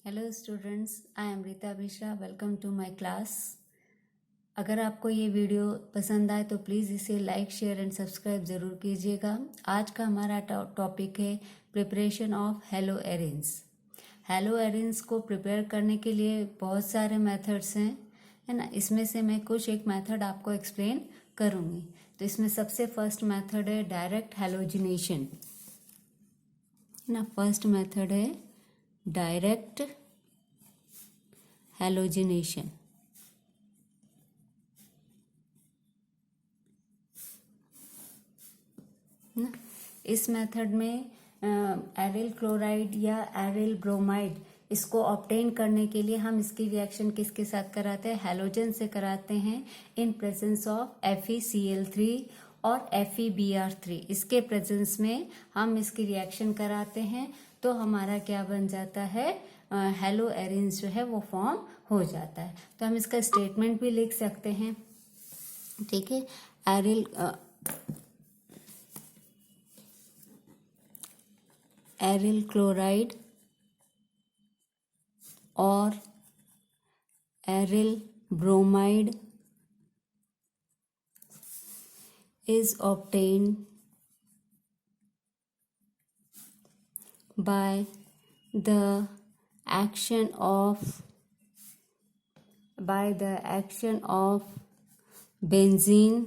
Hello students, I am Rita Mishra. Welcome to my class. अगर आपको ये वीडियो पसंद आए तो प्लीज़ इसे लाइक, शेयर एंड सब्सक्राइब ज़रूर कीजिएगा। आज का हमारा टॉपिक है preparation of hello arenes. Hello arenes को प्रिपेयर करने के लिए बहुत सारे मेथड्स हैं, है ना। इसमें से मैं कुछ एक मेथड आपको एक्सप्लेन करूँगी। तो इसमें सबसे फर्स्ट मेथड है डायरेक्ट हेलोजिनेशन, है ना। फर्स्ट मेथड है डायरेक्ट हेलोजिनेशन। ना इस मेथड में एरिल क्लोराइड या एरिल ब्रोमाइड इसको ऑब्टेन करने के लिए हम इसकी रिएक्शन किसके साथ कराते हैं? हैलोजन से कराते हैं इन प्रेजेंस ऑफ FeCl3 और FeBr3। इसके प्रेजेंस में हम इसकी रिएक्शन कराते हैं तो हमारा क्या बन जाता है? हेलो एरेंस जो है वो फॉर्म हो जाता है। तो हम इसका स्टेटमेंट भी लिख सकते हैं, ठीक है। एरिल क्लोराइड और aryl bromide is obtained by the action of benzene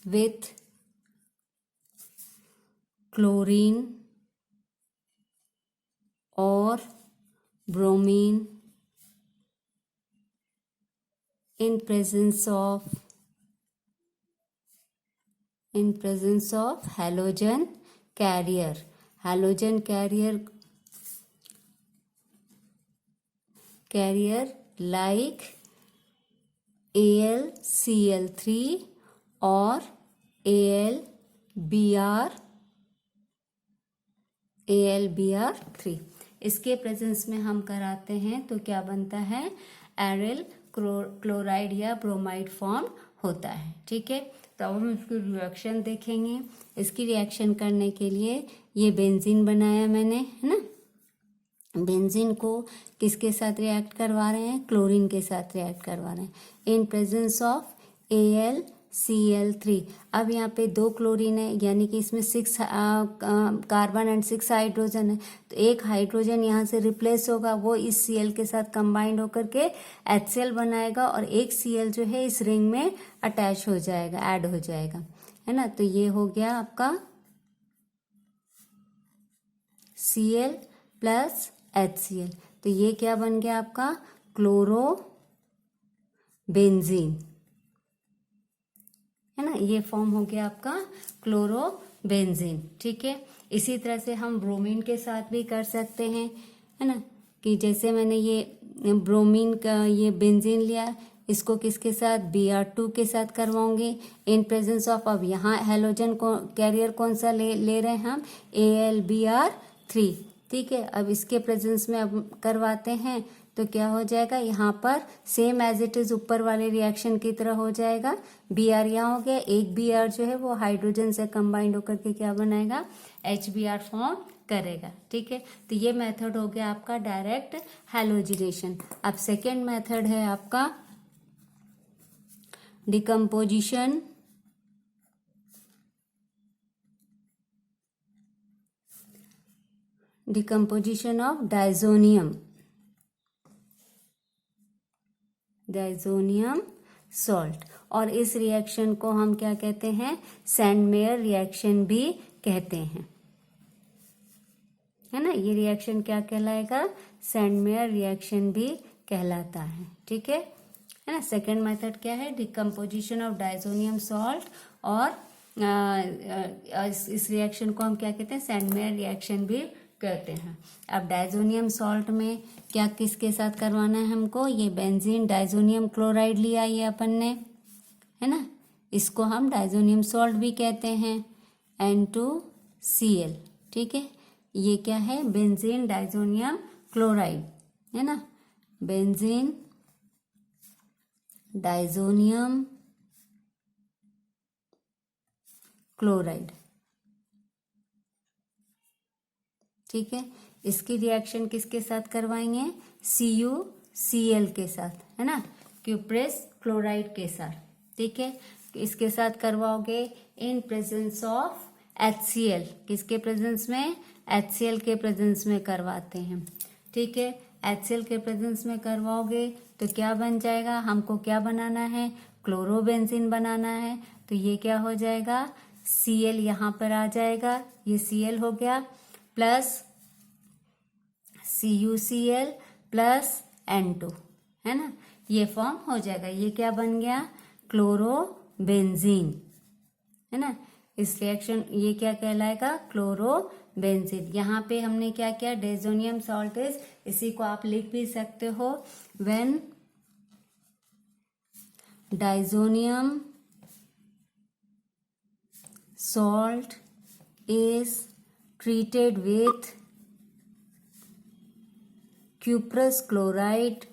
with chlorine or bromine in presence of halogen carrier like AlCl3 or AlBr3। इसके प्रेजेंस में हम कराते हैं तो क्या बनता है? एरिल क्लोराइड या ब्रोमाइड फॉर्म होता है, ठीक है। तो अब हम इसकी रिएक्शन देखेंगे। इसकी रिएक्शन करने के लिए ये बेंजीन बनाया मैंने, है ना। बेंजीन को किसके साथ रिएक्ट करवा रहे हैं? क्लोरीन के साथ रिएक्ट करवा रहे हैं इन प्रेजेंस ऑफ AlCl3। अब यहाँ पे 2 क्लोरीन है, यानी कि इसमें 6 कार्बन एंड 6 हाइड्रोजन है। तो एक हाइड्रोजन यहाँ से रिप्लेस होगा, वो इस Cl के साथ कंबाइंड होकर के HCl बनाएगा और एक Cl जो है इस रिंग में अटैच हो जाएगा, ऐड हो जाएगा, है ना। तो ये हो गया आपका Cl प्लस HCl। तो ये क्या बन गया आपका? क्लोरोबेंजीन, है ना। ये फॉर्म हो गया आपका क्लोरोबेंजीन, ठीक है। इसी तरह से हम ब्रोमीन के साथ भी कर सकते हैं, है ना। कि जैसे मैंने ये ब्रोमीन का ये बेंजीन लिया, इसको किसके साथ? Br2 के साथ करवाऊंगे इन प्रेजेंस ऑफ, अब यहाँ हेलोजन को कैरियर कौन सा ले रहे हैं हम? AlBr3, ठीक है। अब इसके प्रेजेंस में अब करवाते हैं तो क्या हो जाएगा? यहाँ पर सेम एज इट इज ऊपर वाले रिएक्शन की तरह हो जाएगा। Br यहाँ हो गया, एक Br जो है वो हाइड्रोजन से कंबाइंड होकर के क्या बनाएगा? HBr फॉर्म करेगा, ठीक है। तो ये मेथड हो गया आपका डायरेक्ट हैलोजिनेशन। अब सेकेंड मेथड है आपका डिकम्पोजिशन ऑफ डाइजोनियम सॉल्ट। और इस रिएक्शन को हम क्या कहते हैं? सैंडमेयर रिएक्शन भी कहते हैं, है ना। ये रिएक्शन क्या कहलाएगा? सैंडमेयर रिएक्शन भी कहलाता है, ठीक है ना। सेकेंड मेथड क्या है? Decomposition of diazonium salt. और इस रिएक्शन को हम क्या कहते हैं? सैंडमेयर रिएक्शन भी कहते हैं। अब डाइजोनियम सॉल्ट में क्या किसके साथ करवाना है हमको? ये बेंजीन डाइजोनियम क्लोराइड लिया ये अपन ने, है ना। इसको हम डाइजोनियम सॉल्ट भी कहते हैं, N2Cl, ठीक है। ये क्या है? बेंजीन डाइजोनियम क्लोराइड, है ना। बेंजीन डाइजोनियम क्लोराइड, ठीक है। इसकी रिएक्शन किसके साथ करवाएंगे, CuCl के साथ, है ना, क्यूप्रेस क्लोराइड के साथ, ठीक है। इसके साथ करवाओगे इन प्रेजेंस ऑफ HCl, किसके प्रेजेंस में, HCl के प्रेजेंस में करवाते हैं, ठीक है। HCl के प्रेजेंस में करवाओगे तो क्या बन जाएगा, हमको क्या बनाना है, क्लोरोबेंजीन बनाना है, तो ये क्या हो जाएगा, Cl यहाँ पर आ जाएगा, ये Cl हो गया, प्लस CuCl प्लस N2, है ना, ये फॉर्म हो जाएगा। ये क्या बन गया, क्लोरोबेंजीन, है ना। इस रिएक्शन ये क्या कहलाएगा, क्लोरोबेंजीन। यहाँ पे हमने क्या किया, डायजोनियम सॉल्ट इज, इसी को आप लिख भी सकते हो, when diazonium salt is treated with cuprous chloride,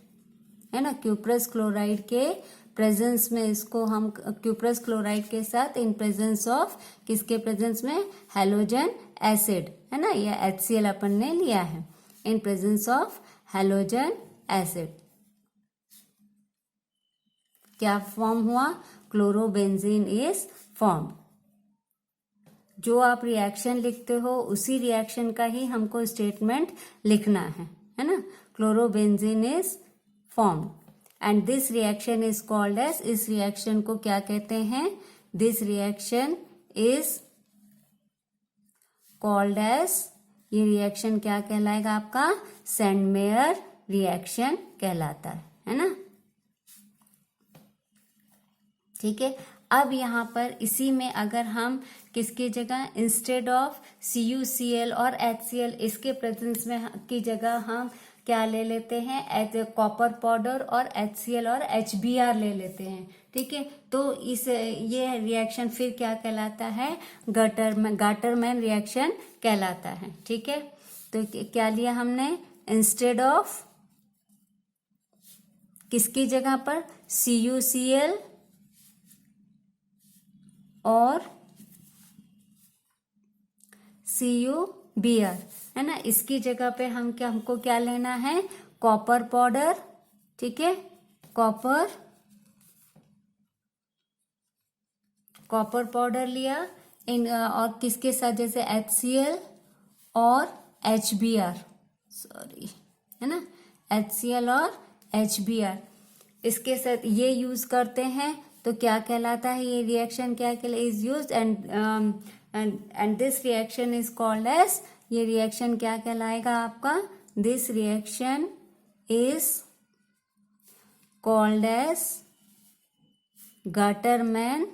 है ना, क्यूप्रस क्लोराइड के प्रेजेंस में इसको हम, क्यूप्रस क्लोराइड के साथ इन प्रेजेंस ऑफ, किसके प्रेजेंस में, हैलोजन एसिड, है ना, या HCl अपन ने लिया है, in presence of halogen acid क्या फॉर्म हुआ, क्लोरोबेंजीन इज फॉर्म। जो आप रिएक्शन लिखते हो उसी रिएक्शन का ही हमको स्टेटमेंट लिखना है ना, chlorobenzene is form and this reaction is called as, इस रिएक्शन को क्या कहते हैं, this reaction is called as, ये रिएक्शन क्या कहलाएगा आपका, सैंडमेयर रिएक्शन कहलाता है ना, ठीक है। अब यहाँ पर इसी में अगर हम किसकी जगह, इंस्टेड ऑफ CuCl और HCl, इसके प्रेजेंस में की जगह हम क्या ले लेते हैं, कॉपर पाउडर और HCl और HBr ले लेते हैं, ठीक है। तो इस ये रिएक्शन फिर क्या कहलाता है, गाटरमैन रिएक्शन कहलाता है, ठीक है। तो क्या लिया हमने, इंस्टेड ऑफ, किसकी जगह पर, CuCl और CuBr, है ना, इसकी जगह पे हम क्या, हमको क्या लेना है, कॉपर पाउडर, ठीक है, कॉपर पाउडर लिया इन, और किसके साथ, जैसे HCl और HBr, सॉरी, है ना, HCl और HBr, इसके साथ ये यूज करते हैं, तो क्या कहलाता है, ये रिएक्शन क्या कहलाता है, is used and this reaction is called as, ये रिएक्शन क्या कहलाएगा आपका, this reaction is called as Gattermann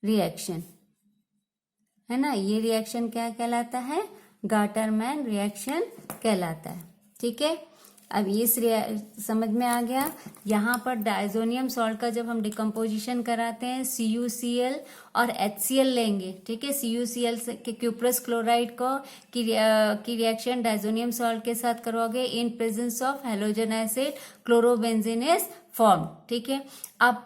reaction, है ना, ये रिएक्शन क्या कहलाता है, गाटरमैन रिएक्शन कहलाता है, ठीक है। अब ये समझ में आ गया। यहाँ पर डायजोनियम सॉल्ट का जब हम डिकम्पोजिशन कराते हैं, CuCl और HCl लेंगे, ठीक है, CuCl से क्यूप्रस क्लोराइड को की रिएक्शन डायजोनियम सॉल्ट के साथ करवाओगे in presence of halogen acid, chlorobenzene is form, ठीक है। अब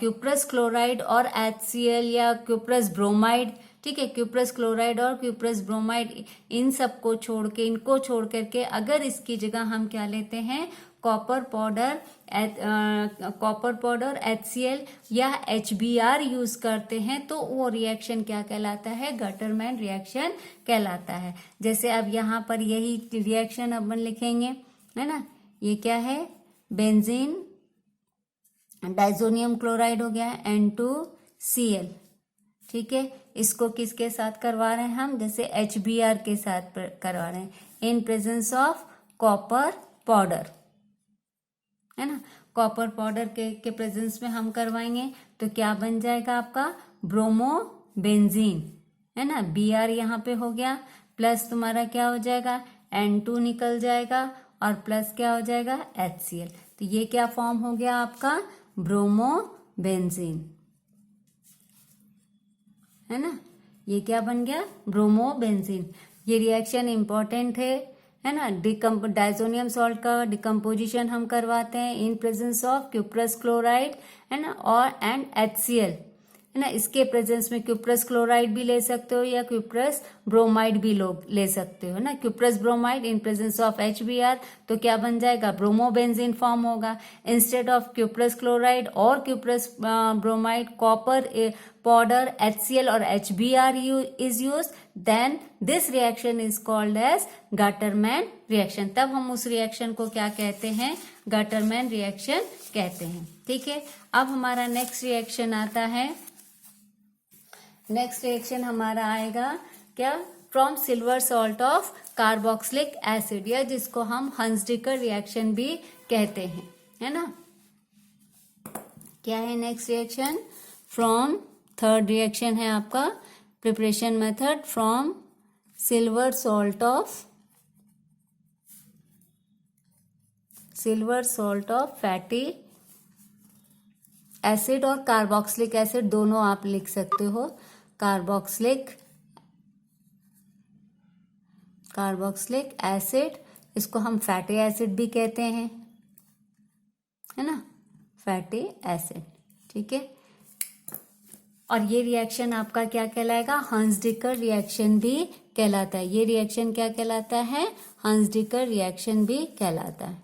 क्यूप्रस क्लोराइड और HCl या क्यूप्रस ब्रोमाइड, ठीक है, क्यूप्रस क्लोराइड और क्यूप्रस ब्रोमाइड, इन सबको छोड़ के, इनको छोड़ करके अगर इसकी जगह हम क्या लेते हैं, कॉपर पाउडर HCl या HBr यूज करते हैं, तो वो रिएक्शन क्या कहलाता है, गाटरमैन रिएक्शन कहलाता है। जैसे अब यहाँ पर यही रिएक्शन अपन लिखेंगे, है ना, ये क्या है, बेंजीन डाइजोनियम क्लोराइड हो गया, N2Cl, ठीक है, इसको किसके साथ करवा रहे हैं हम, जैसे HBr के साथ करवा रहे हैं, in presence of copper powder, है ना, कॉपर पाउडर के प्रेजेंस में हम करवाएंगे, तो क्या बन जाएगा आपका, ब्रोमोबेंजीन, है ना, Br यहाँ पे हो गया, प्लस तुम्हारा क्या हो जाएगा, N2 निकल जाएगा, और प्लस क्या हो जाएगा, HCl, तो ये क्या फॉर्म हो गया आपका, ब्रोमोबेंजीन, है ना, ये क्या बन गया, ब्रोमोबेंजीन। ये रिएक्शन इंपॉर्टेंट है ना, डाइजोनियम सॉल्ट का डिकम्पोजिशन हम करवाते हैं in presence of cuprous chloride, है ना, और एंड HCl, है ना। इसके प्रेजेंस में क्यूप्रस क्लोराइड भी ले सकते हो या क्यूप्रस ब्रोमाइड भी लोग ले सकते हो ना। Cuprous bromide in presence of HBr तो क्या बन जाएगा, ब्रोमोबेंजीन फॉर्म होगा। इंस्टेड ऑफ क्यूप्रस क्लोराइड और cuprous bromide copper powder HCl और HBr is used, then this reaction is called as Gattermann reaction। तब हम उस रिएक्शन को क्या कहते हैं, Gattermann reaction कहते हैं। ठीक है, अब हमारा नेक्स्ट रिएक्शन आता है, नेक्स्ट रिएक्शन हमारा आएगा क्या, from silver salt of carboxylic acid, या जिसको हम हंसडिकर रिएक्शन भी कहते हैं, है ना। क्या है next reaction, from, third reaction है आपका preparation method from silver salt of fatty acid और कार्बोक्सिलिक एसिड, दोनों आप लिख सकते हो। कार्बोक्सिलिक एसिड, इसको हम फैटी एसिड भी कहते हैं, है ना, फैटी एसिड। ठीक है, और ये रिएक्शन आपका क्या कहलाएगा, हंसडिकर रिएक्शन भी कहलाता है। ये रिएक्शन क्या कहलाता है, हंसडिकर रिएक्शन भी कहलाता है।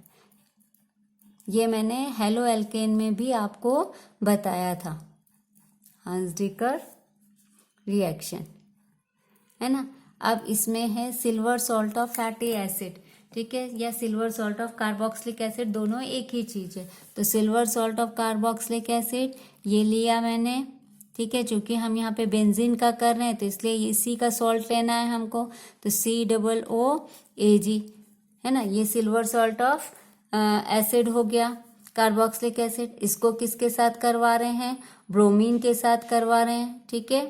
ये मैंने हेलो एल्केन में भी आपको बताया था, हंसडिकर रिएक्शन, है ना। अब इसमें है silver salt of fatty acid, ठीक है, या silver salt of carboxylic acid, दोनों एक ही चीज है। तो silver salt of carboxylic acid ये लिया मैंने, ठीक है, चूंकि हम यहाँ पे बेंजीन का कर रहे हैं तो इसलिए इसी का सॉल्ट लेना है हमको, तो COOAG, है ना। ये सिल्वर सॉल्ट ऑफ एसिड हो गया, कार्बोक्सिलिक एसिड। इसको किसके साथ करवा रहे हैं, ब्रोमीन के साथ करवा रहे हैं, ठीक है,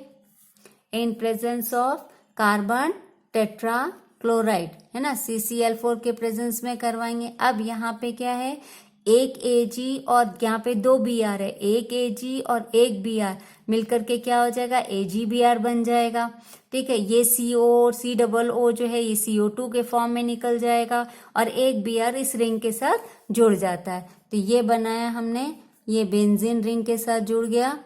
in presence of carbon tetra chloride, है ना, CCl4 के प्रेजेंस में करवाएंगे। अब यहाँ पे क्या है, एक Ag और यहाँ पे 2 Br है, एक Ag और एक Br मिलकर के क्या हो जाएगा, AgBr बन जाएगा। ठीक है, ये CO और COO जो है ये CO2 के फॉर्म में निकल जाएगा और एक Br इस रिंग के साथ जुड़ जाता है। तो ये बनाया हमने, ये बेंजीन रिंग के साथ जुड़ गया,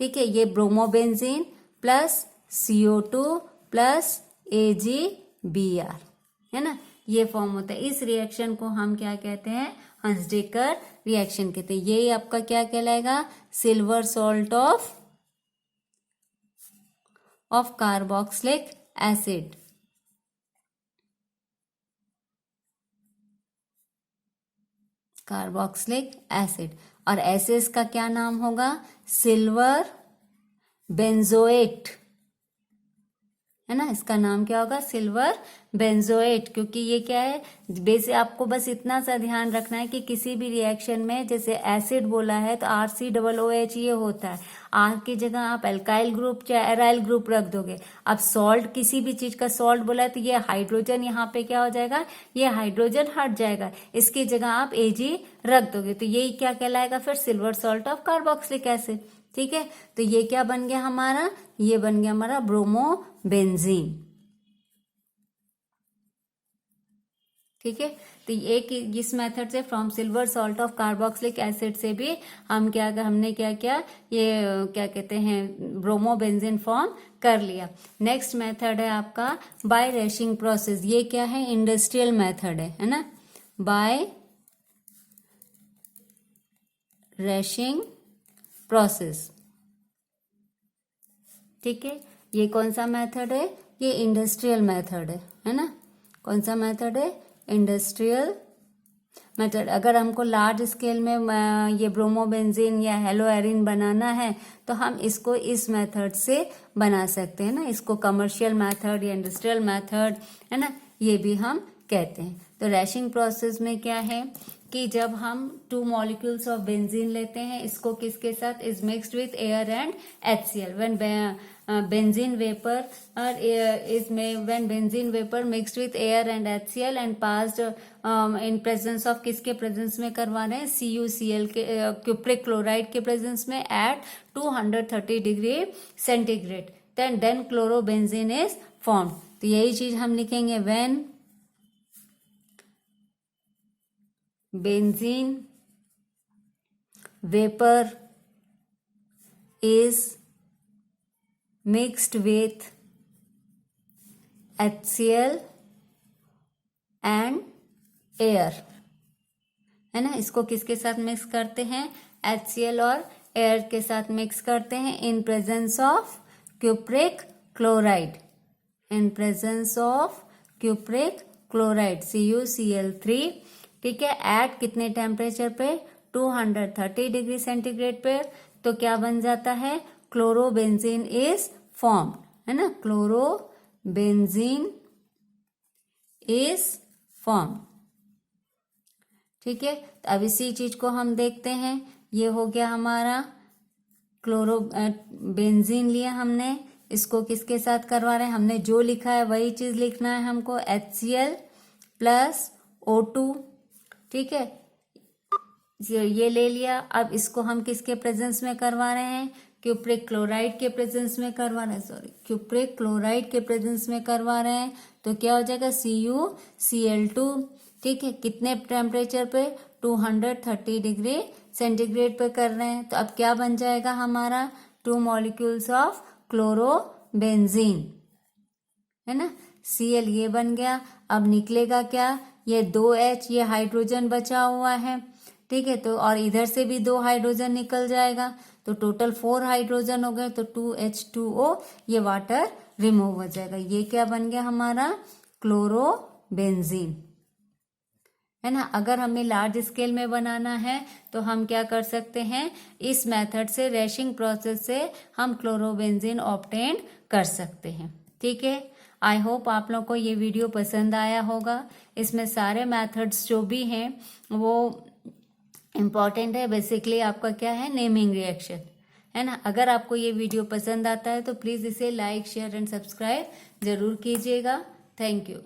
ठीक है, ये bromobenzene plus CO2 plus AgBr, है ना, ये फॉर्म होता है। इस रिएक्शन को हम क्या कहते हैं, हंसडेकर रिएक्शन कहते हैं। ये आपका क्या कहलाएगा, silver salt of carboxylic acid, और ऐसे इसका क्या नाम होगा, सिल्वर बेंजोएट, है ना, इसका नाम क्या होगा, सिल्वर बेंजोएट। क्योंकि ये क्या है, बेसिक आपको बस इतना सा ध्यान रखना है कि किसी भी रिएक्शन में जैसे एसिड बोला है तो RCOOH ये होता है, R की जगह आप एल्काइल ग्रुप या एराइल ग्रुप रख दोगे। अब सॉल्ट, किसी भी चीज का सॉल्ट बोला है तो ये हाइड्रोजन यहाँ पे क्या हो जाएगा, ये हाइड्रोजन हट जाएगा, इसकी जगह आप Ag रख दोगे, तो यही क्या कहलाएगा फिर, silver salt of carboxylic acid. ठीक है, तो ये क्या बन गया हमारा, ये बन गया हमारा ब्रोमोबेंजीन। ठीक है, तो एक इस मेथड से from silver salt of carboxylic acid से भी हमने क्या किया, ये क्या कहते हैं, ब्रोमोबेंजीन फॉर्म कर लिया। नेक्स्ट मेथड है आपका बाय रैशिंग प्रोसेस। ये क्या है, इंडस्ट्रियल मेथड है ना, बाय रैशिंग प्रोसेस। ठीक है, ये कौन सा मेथड है, ये इंडस्ट्रियल मेथड है ना, कौन सा मेथड है, इंडस्ट्रियल मेथड। अगर हमको लार्ज स्केल में ये ब्रोमोबेंजीन या हेलोएरिन बनाना है तो हम इसको इस मेथड से बना सकते हैं ना, इसको कमर्शियल मेथड या इंडस्ट्रियल मेथड, है ना, ये भी हम कहते हैं। तो रैशिंग प्रोसेस में क्या है कि जब हम 2 मॉलिक्यूल्स ऑफ बेंजीन लेते हैं, इसको किसके साथ, is mixed with air and HCl। When benzene vapor when benzene vapor mixed with air and HCl and passed in presence of, किसके प्रेजेंस में करवा रहे हैं, CuCl के क्यूप्रिक क्लोराइड के प्रेजेंस में at 230 degree centigrade, then chlorobenzene is formed। तो यही चीज हम लिखेंगे, when benzene vapor is mixed with HCl and air, है ना। इसको किसके साथ मिक्स करते हैं? HCl और एयर के साथ मिक्स करते हैं in presence of cupric chloride, in presence of cupric chloride CuCl3, ठीक है। एट कितने टेम्परेचर पे? 230 डिग्री सेंटीग्रेड पे। तो क्या बन जाता है? क्लोरोबेंजीन इज फॉर्म्ड, है ना। क्लोरोबेंजीन इज फॉर्म्ड, ठीक है। तो अब इसी चीज को हम देखते हैं। ये हो गया हमारा बेंजीन लिया हमने, इसको किसके साथ करवा रहे हैं? हमने जो लिखा है वही चीज लिखना है हमको, HCl प्लस O2, ठीक है। ये ले लिया। अब इसको हम किसके प्रेजेंस में करवा रहे हैं? क्यूप्रिक क्लोराइड के प्रेजेंस में करवा रहे हैं, क्यूप्रिक क्लोराइड के प्रेजेंस में करवा रहे हैं। तो क्या हो जाएगा? CuCl2, ठीक है। कितने टेम्परेचर पे? 230 डिग्री सेंटीग्रेड पे कर रहे हैं। तो अब क्या बन जाएगा हमारा? 2 मॉलिक्यूल्स ऑफ क्लोरोबेंजीन, है ना। Cl ये बन गया। अब निकलेगा क्या? ये 2H, ये हाइड्रोजन बचा हुआ है, ठीक है। तो और इधर से भी 2 हाइड्रोजन निकल जाएगा, तो टोटल 4 हाइड्रोजन हो गए। तो 2H2O, ये वाटर रिमूव हो जाएगा। ये क्या बन गया हमारा? क्लोरोबेंजीन, है ना। अगर हमें लार्ज स्केल में बनाना है तो हम क्या कर सकते हैं? इस मेथड से, रैशिंग प्रोसेस से हम क्लोरोबेंजीन ऑब्टेन कर सकते हैं, ठीक है। आई होप आप लोग को ये वीडियो पसंद आया होगा। इसमें सारे मेथड्स जो भी हैं वो इम्पॉर्टेंट है। बेसिकली आपका क्या है? नेमिंग रिएक्शन, है ना। अगर आपको ये वीडियो पसंद आता है तो प्लीज़ इसे लाइक, शेयर एंड सब्सक्राइब जरूर कीजिएगा। Thank you.